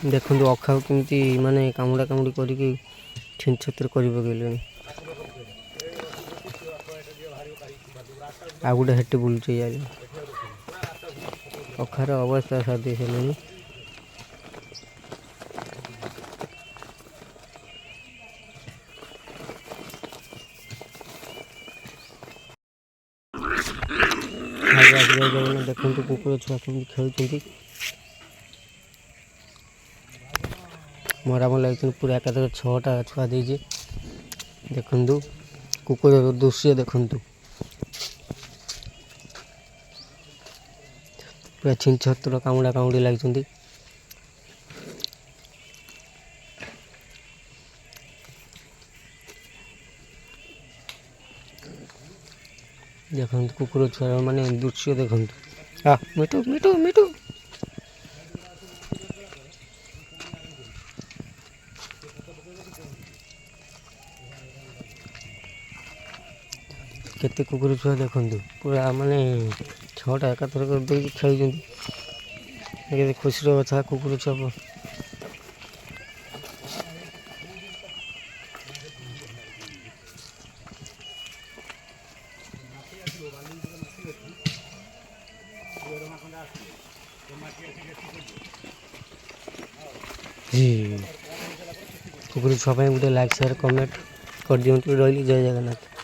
देखो अखा केमती माने कामुड़ा कामुड़ी करके छिन छतर कर पकड़े आ गोटे हेटे बुलुचे यार अखार अवस्था साथी से देखो कुकुर छुआ कमी खेल मराम लगे पूरा एकाधर 6टा छुआ दे देखु कुकुर दृश्य देखु पूरा छिन छतर कामुड़ा कामुड़ी लगी देखो कुकुर छुआ माने दृश्य देखु मिठू मिठू मिठू केते कुकुर छुआ देखु पूरा माने 6टा एकाथर कर दे खेल खुशी कथा कुकुर छुआ कुकुर छुआ गोटे लाइक शेयर कमेंट कर दिखाँ रही जय जगन्नाथ।